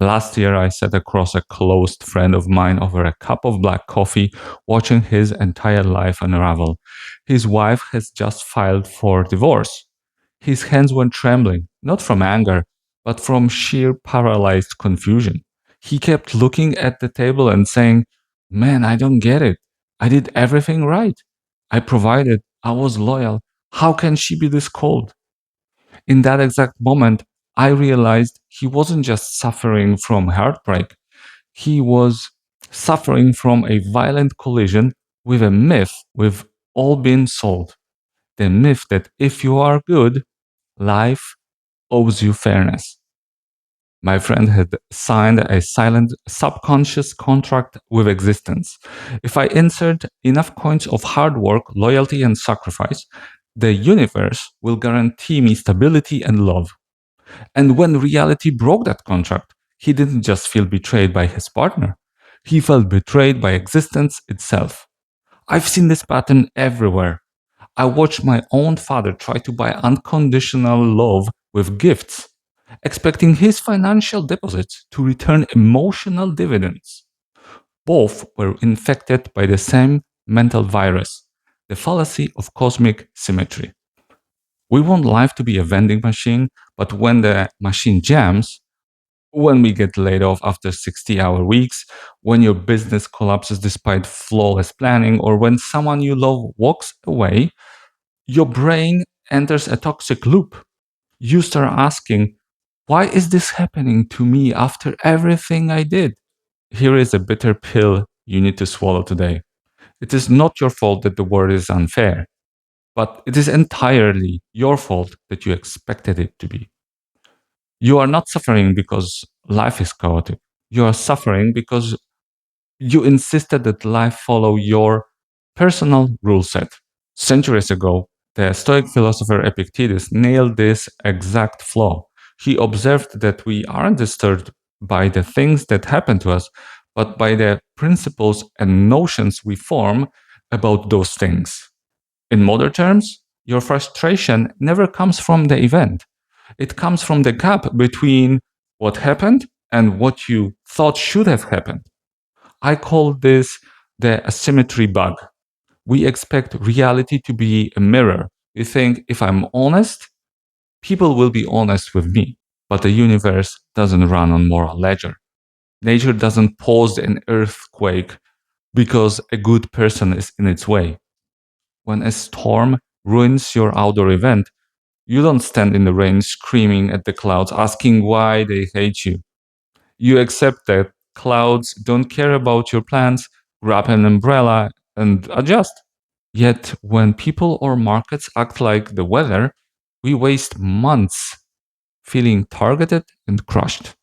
Last year, I sat across a close friend of mine over a cup of black coffee, watching his entire life unravel. His wife has just filed for divorce. His hands were trembling, not from anger, but from sheer paralyzed confusion. He kept looking at the table and saying, "Man, I don't get it. I did everything right. I provided. I was loyal. How can she be this cold?" In that exact moment, I realized he wasn't just suffering from heartbreak, he was suffering from a violent collision with a myth we've all been sold. The myth that if you are good, life owes you fairness. My friend had signed a silent, subconscious contract with existence. If I insert enough coins of hard work, loyalty, and sacrifice, the universe will guarantee me stability and love. And when reality broke that contract, he didn't just feel betrayed by his partner, he felt betrayed by existence itself. I've seen this pattern everywhere. I watched my own father try to buy unconditional love with gifts, expecting his financial deposits to return emotional dividends. Both were infected by the same mental virus, the fallacy of cosmic symmetry. We want life to be a vending machine, but when the machine jams, when we get laid off after 60-hour weeks, when your business collapses despite flawless planning, or when someone you love walks away, your brain enters a toxic loop. You start asking, why is this happening to me after everything I did? Here is a bitter pill you need to swallow today. It is not your fault that the world is unfair, but it is entirely your fault that you expected it to be. You are not suffering because life is chaotic. You are suffering because you insisted that life follow your personal rule set. Centuries ago, the Stoic philosopher Epictetus nailed this exact flaw. He observed that we aren't disturbed by the things that happen to us, but by the principles and notions we form about those things. In modern terms, your frustration never comes from the event. It comes from the gap between what happened and what you thought should have happened. I call this the asymmetry bug. We expect reality to be a mirror. We think if I'm honest, people will be honest with me. But the universe doesn't run on moral ledger. Nature doesn't pause an earthquake because a good person is in its way. When a storm ruins your outdoor event, you don't stand in the rain screaming at the clouds, asking why they hate you. You accept that clouds don't care about your plans, grab an umbrella, and adjust. Yet, when people or markets act like the weather, we waste months feeling targeted and crushed.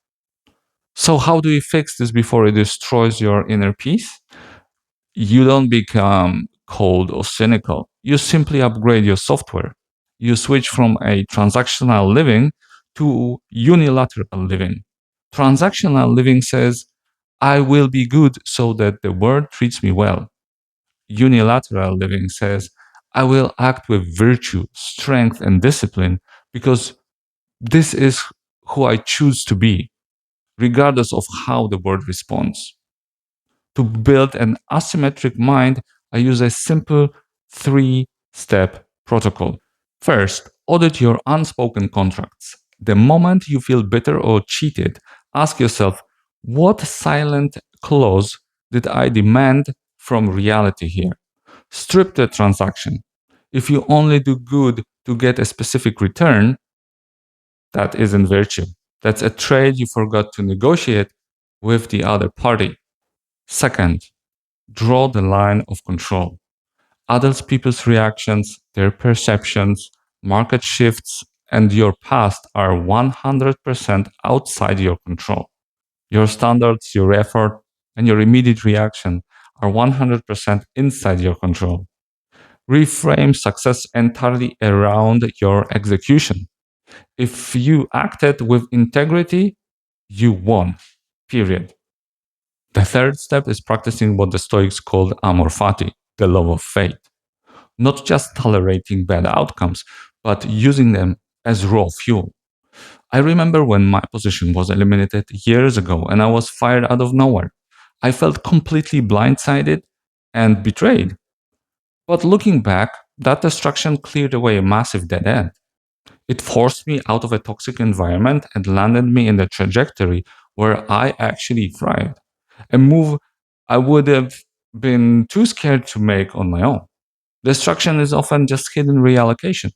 So, how do you fix this before it destroys your inner peace? You don't become cold or cynical. You simply upgrade your software. You switch from a transactional living to unilateral living. Transactional living says, I will be good so that the world treats me well. Unilateral living says, I will act with virtue, strength, and discipline because this is who I choose to be, regardless of how the world responds. To build an asymmetric mind, I use a simple 3-step protocol. First, audit your unspoken contracts. The moment you feel bitter or cheated, ask yourself, what silent clause did I demand from reality here? Strip the transaction. If you only do good to get a specific return, that isn't virtue. That's a trade you forgot to negotiate with the other party. Second, draw the line of control. Other people's reactions, their perceptions, market shifts, and your past are 100% outside your control. Your standards, your effort, and your immediate reaction are 100% inside your control. Reframe success entirely around your execution. If you acted with integrity, you won. Period. The third step is practicing what the Stoics called amor fati, the love of fate. Not just tolerating bad outcomes, but using them as raw fuel. I remember when my position was eliminated years ago and I was fired out of nowhere. I felt completely blindsided and betrayed. But looking back, that destruction cleared away a massive dead end. It forced me out of a toxic environment and landed me in the trajectory where I actually thrived. A move I would have been too scared to make on my own. Destruction is often just hidden reallocation.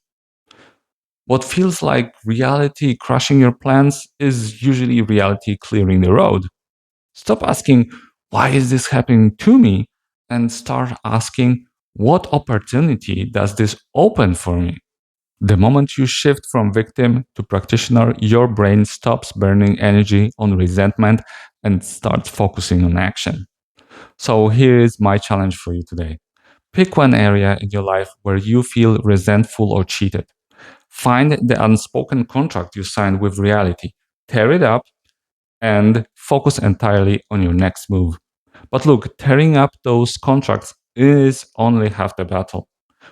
What feels like reality crushing your plans is usually reality clearing the road. Stop asking, why is this happening to me? And start asking, what opportunity does this open for me? The moment you shift from victim to practitioner, your brain stops burning energy on resentment and starts focusing on action. So here is my challenge for you today. Pick one area in your life where you feel resentful or cheated. Find the unspoken contract you signed with reality, tear it up, and focus entirely on your next move. But look, tearing up those contracts is only half the battle.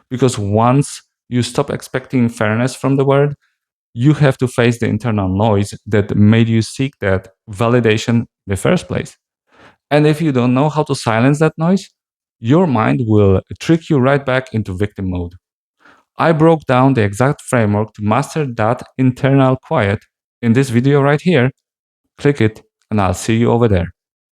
Because once you stop expecting fairness from the world, you have to face the internal noise that made you seek that validation in the first place. And if you don't know how to silence that noise, your mind will trick you right back into victim mode. I broke down the exact framework to master that internal quiet in this video right here. Click it, and I'll see you over there.